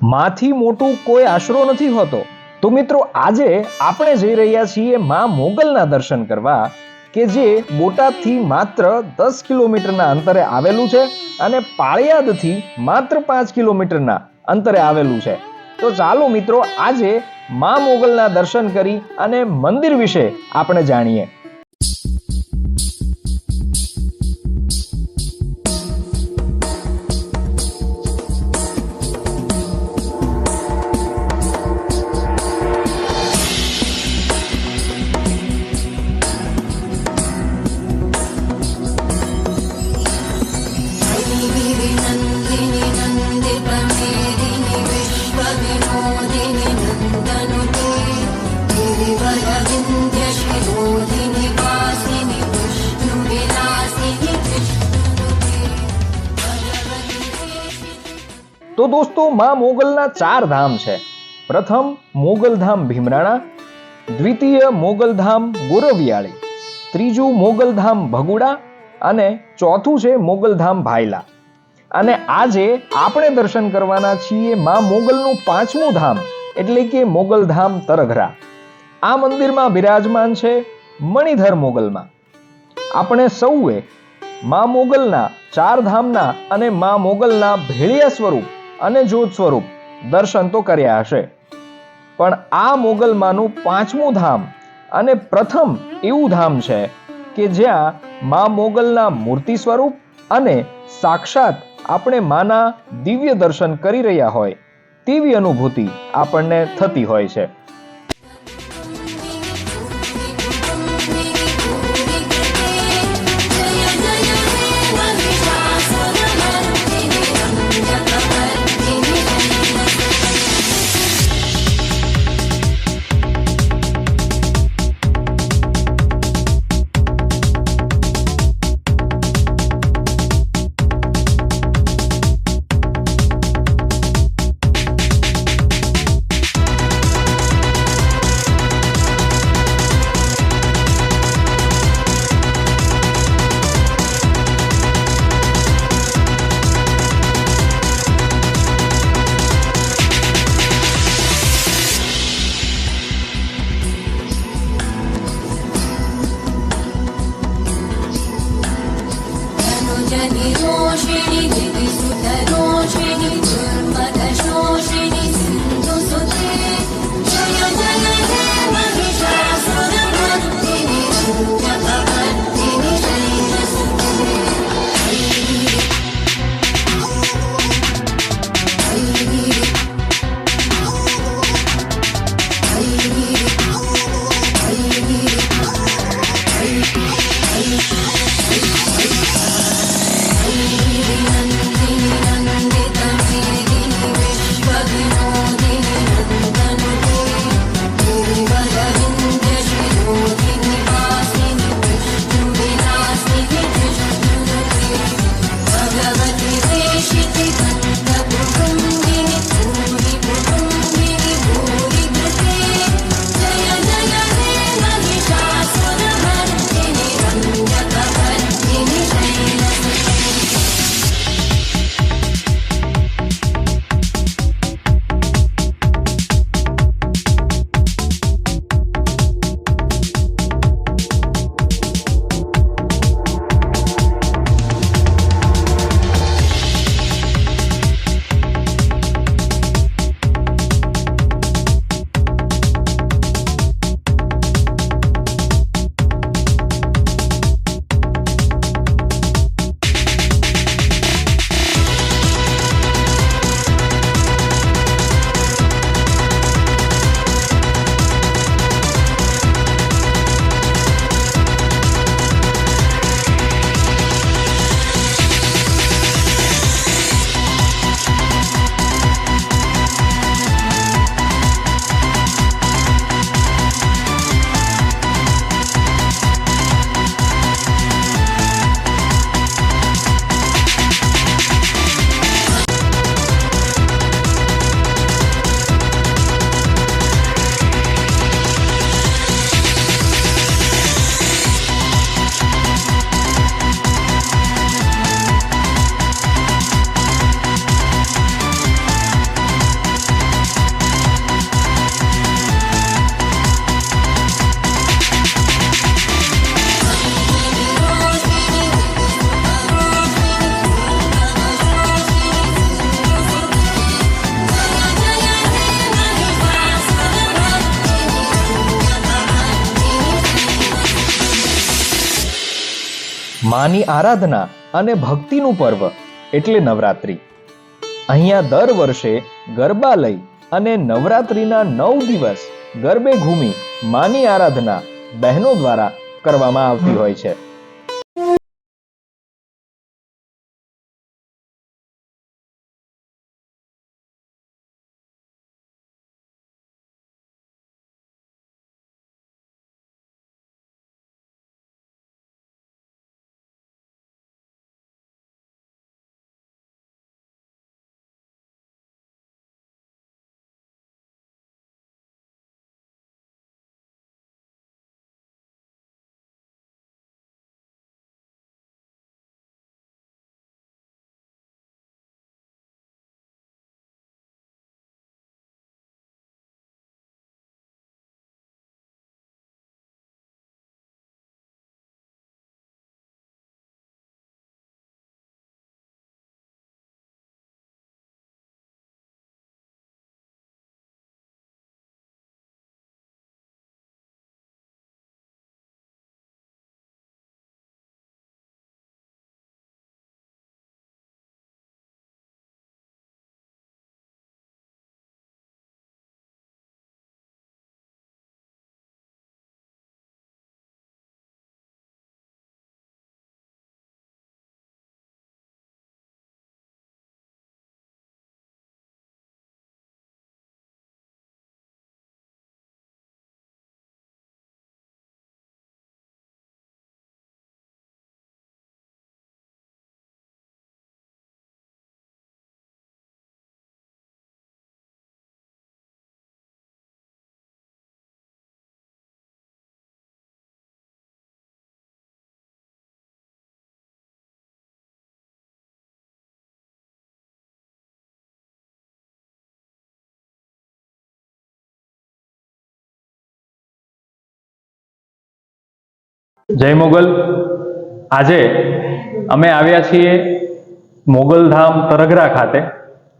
માંથી મોટું કોઈ આશરો નથી હોતો। તો મિત્રો આજે આપણે જઈ રહ્યા છીએ માં મોગલના દર્શન કરવા, કે જે બોટાદથી માત્ર 10 કિલોમીટરના અંતરે આવેલું છે અને પાળિયાદથી માત્ર 5 કિલોમીટરના અંતરે આવેલું છે। તો ચાલો મિત્રો આજે માં મોગલના દર્શન કરી અને મંદિર વિશે આપણે જાણીએ। તો દોસ્તો માં મોગલના 4 ધામ છે। પ્રથમ મોગલધામ ભીમરાણા, દ્વિતીય મોગલધામ ગોરવિયાળી, ત્રીજું મોગલધામ ભગુડા અને ચોથું છે મોગલધામ ભાયલા। અને આજે આપણે દર્શન કરવાના છીએ માં મોગલનું 5મું ધામ એટલે કે મોગલધામ તરઘરા। આ મંદિરમાં બિરાજમાન છે મણિધર મોગલમાં। આપણે સૌએ માં મોગલના 4 ધામના અને માં મોગલના ભેળિયા સ્વરૂપ અને જ્યોત સ્વરૂપ દર્શન તો કર્યા હશે, પણ આ મોગલમાંનું 5મું ધામ અને પ્રથમ એવું ધામ છે કે જ્યાં માં મોગલના મૂર્તિ સ્વરૂપ અને સાક્ષાત આપણે માના દિવ્ય દર્શન કરી રહ્યા હોય તેવી અનુભૂતિ આપણને થતી હોય છે। માની આરાધના અને ભક્તિનું પર્વ એટલે નવરાત્રિ. અહીંયા દર વર્ષે ગરબા લઈ અને નવરાત્રિના 9 દિવસ ગરબે ઘૂમી માની આરાધના બહેનો દ્વારા કરવામાં આવતી હોય છે. જય મોગલ. આજે અમે આવ્યા છીએ મોગલધામ તરગરા ખાતે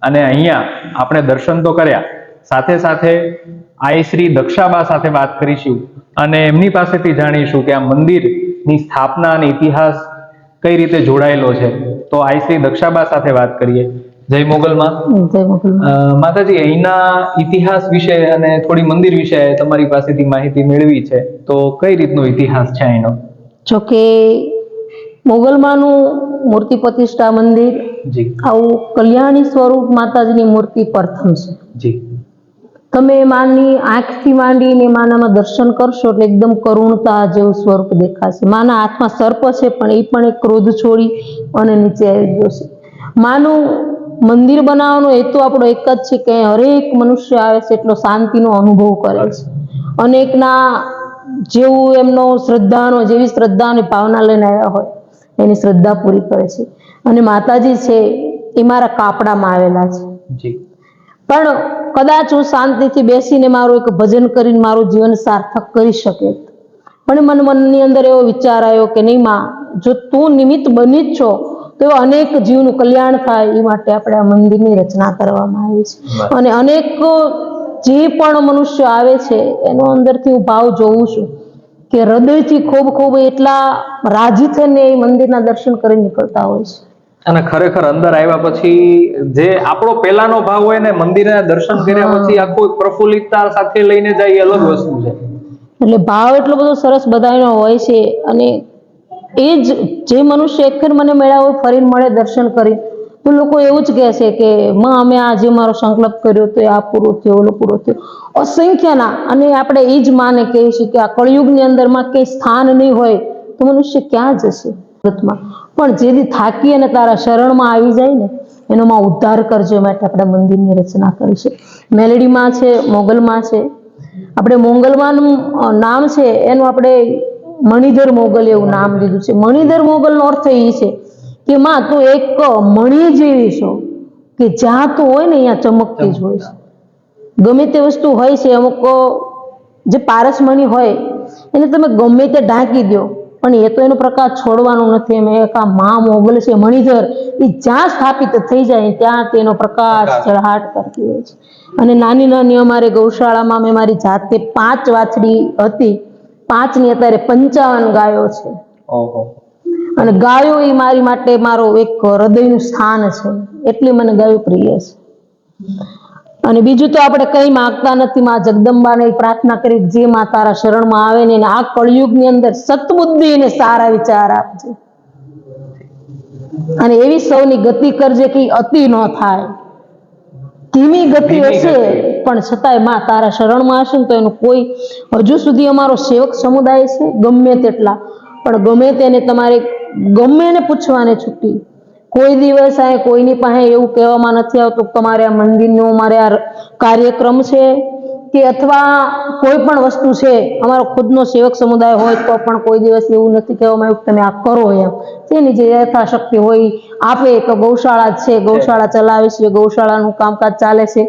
અને અહીંયા આપણે દર્શન તો કર્યા, સાથે સાથે આઈ શ્રી દક્ષાબા સાથે વાત કરીશું અને એમની પાસેથી જાણીશું કે આ મંદિરની સ્થાપના અને ઇતિહાસ કઈ રીતે જોડાયેલો છે. તો આઈ શ્રી દક્ષાબા સાથે વાત કરીએ. જય મોગલમાં. માતાજી, અહીંના ઇતિહાસ વિશે અને થોડી મંદિર વિશે તમારી પાસેથી માહિતી મેળવી છે, તો કઈ રીતનો ઇતિહાસ છે અહીંનો? જોકે મોગલમાનું મૂર્તિ પ્રતિષ્ઠા મંદિર જી આવું કલ્યાણી સ્વરૂપ માતાજીની મૂર્તિ પ્રથમ છે. જી. તમે માની આંખથી માંડીને માનામાં દર્શન કરશો એટલે એકદમ કરુણતા જેવું સ્વરૂપ દેખાશે. માના હાથમાં સર્પ છે, પણ એ પણ એક ક્રોધ છોડી અને નીચે આવી ગયો છે. માનું મંદિર બનાવવાનો હેતુ આપણો એક જ છે કે હરેક મનુષ્ય આવે છે એટલો શાંતિનો અનુભવ કરે છે. અનેકના જેવું એમનો શ્રદ્ધાનો જેવી શ્રદ્ધાની ભાવના લઈને આવ્યા હોય એની શ્રદ્ધા પૂરી કરે છે. અને માતાજી છે એ મારા કાપડામાં આવેલા છે. જી. પણ કદાચ હું શાંતિથી બેસીને મારું એક ભજન કરીને મારું જીવન સાર્થક કરી શકે, પણ મનની અંદર એવો વિચાર આવ્યો કે નહીં માં, જો તું નિમિત્ત બની જ છો તો અનેક જીવનું કલ્યાણ થાય એ માટે આપણે આ મંદિરની રચના કરવામાં આવી છે. અને અનેક જે પણ મનુષ્ય આવે છે એનો અંદરથી હું ભાવ જોઉં છું કે હૃદયથી ખૂબ ખૂબ એટલા રાજી થઈને એ મંદિરના દર્શન કરી નીકળતા હોય છે. અને ખરેખર અંદર આવ્યા પછી જે આપણો પહેલાનો ભાવ હોય ને, મંદિરના દર્શન કર્યા પછી આખું પ્રફુલ્લિતતા સાથે લઈને જાય, અલગ વસ્તુ છે. એટલે ભાવ એટલો બધો સરસ બધાનો હોય છે. અને એ જ જે મનુષ્ય એક મને મળ્યા ફરીને મળે દર્શન કરી તો લોકો એવું જ કહે છે કે માં અમે આજે મારો સંકલ્પ કર્યો તો આ પૂરો થયો, ઓલો પૂરો થયો. અસંખ્યના. અને આપણે એ જ માને કહીએ છીએ કે આ કળિયુગની અંદરમાં કંઈ સ્થાન નહીં હોય તો મનુષ્ય ક્યાં જશે જગતમાં. પણ જેથી થાકી અને તારા શરણમાં આવી જાય ને એનો માં ઉદ્ધાર કરજો માટે આપણે મંદિરની રચના કરી છે. મેલડીમાં છે, મોગલમાં છે. આપણે મોગલમાનું નામ છે એનું આપણે મણિધર મોગલ એવું નામ લીધું છે. મણિધર મોગલનો અર્થ એ છે કે માં તું એક મણી જેવી છો કે જ્યાં તું હોય ને અહીંયા ચમકતી જ હોય છે. ગમે તે વસ્તુ હોય છે, અમુક જે પારસમણી હોય એને તમે ગમે તે ઢાંકી દો પણ એ તો એનો પ્રકાશ છોડવાનો નથી. એમ એક આ મા મોગલ છે મણિધર, એ જ્યાં સ્થાપિત થઈ જાય ત્યાં તેનો પ્રકાશ ઝળહાટ કરતી હોય છે. અને નાની નાની અમારે ગૌશાળામાં મેં મારી જાતે 5 વાછડી હતી, 5ની અત્યારે 55 ગાયો છે. ઓહો. અને ગાયો એ મારી માટે મારો એક હૃદયનું સ્થાન છે, એટલી મને ગાયો પ્રિય છે. અને બીજું તો આપણે કઈ માંગતા નથી, માં જગદંબાને પ્રાર્થના કરી જે માં તારા શરણમાં આવે ને એને આ કળિયુગની અંદર સત્બુદ્ધિ અને સારા વિચાર આપજે, અને એવી સૌની ગતિ કરજે કે અતિ ન થાય. ધીમી ગતિ હશે પણ છતાંય માં તારા શરણમાં હશે ને તો એનું કોઈ, હજુ સુધી અમારો સેવક સમુદાય છે ગમે તેટલા, પણ ગમે તેને તમારે ગમે એને પૂછવાને છૂટી, કોઈ દિવસ આ કોઈની પાસે એવું કહેવામાં નથી આવતું તમારે આ મંદિરનો અમારે આ કાર્યક્રમ છે કે અથવા કોઈ પણ વસ્તુ છે, અમારો ખુદનો સેવક સમુદાય હોય તો પણ કોઈ દિવસ એવું નથી કહેવામાં આવ્યું કે તમે આ કરો એમ. તેની જે યથાશક્તિ હોય આપે. તો ગૌશાળા છે, ગૌશાળા ચલાવે છે, ગૌશાળાનું કામકાજ ચાલે છે,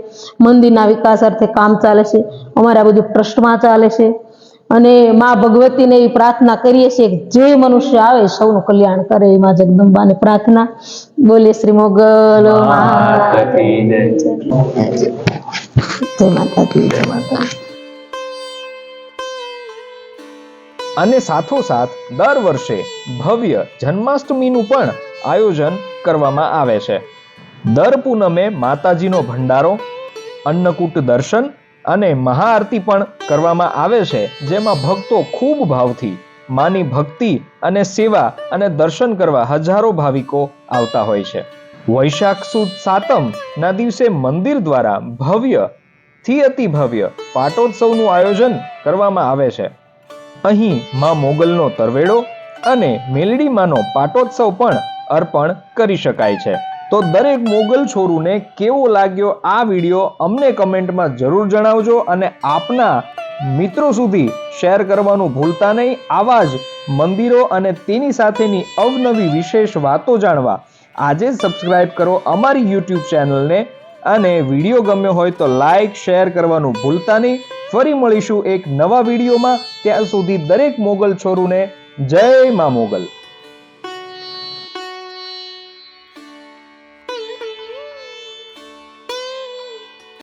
મંદિરના વિકાસ અર્થે કામ ચાલે છે, અમારે આ બધું ટ્રસ્ટમાં ચાલે છે. અને માં ભગવતીને એ પ્રાર્થના કરીએ છીએ કે જે મનુષ્ય આવે સૌનું કલ્યાણ કરે, એ માં જગદંબાને પ્રાર્થના. બોલે શ્રી મોગલ માતા કી જય. જય માતાજી, જય માતાજી. અને સાથોસાથ દર વર્ષે ભવ્ય જન્માષ્ટમીનું પણ આયોજન કરવામાં આવે છે. દર પૂનમે માતાજીનો ભંડારો, અન્નકૂટ દર્શન અને મહાઆરતી પણ કરવામાં આવે છે, જેમાં ભક્તો ખૂબ ભાવથી માની ભક્તિ અને સેવા અને દર્શન કરવા હજારો ભાવિકો આવતા હોય છે. વૈશાખ સુદ સાતમ ના દિવસે મંદિર દ્વારા ભવ્ય થી અતિ ભવ્ય પાટોત્સવનું આયોજન કરવામાં આવે છે. અહીં માં મોગલનો તરવેડો અને મેલડી માનો પાટોત્સવ પણ અર્પણ કરી શકાય છે. તો દરેક મોગલ છોરુને કેવો લાગ્યો આ વિડીયો અમને કમેન્ટમાં જરૂર જણાવજો, અને આપના મિત્રો સુધી શેર કરવાનું ભૂલતા નહીં. આવા જ મંદિરો અને તેની સાથેની અવનવી વિશેષ વાતો જાણવા આજે જ સબસ્ક્રાઇબ કરો અમારી યુટ્યુબ ચેનલને, અને વિડીયો ગમ્યો હોય તો લાઈક શેર કરવાનું ભૂલતા નહીં. ફરી મળીશું એક નવા વિડીયોમાં. ત્યાં સુધી દરેક મોગલ છોરુને જય મા મોગલ.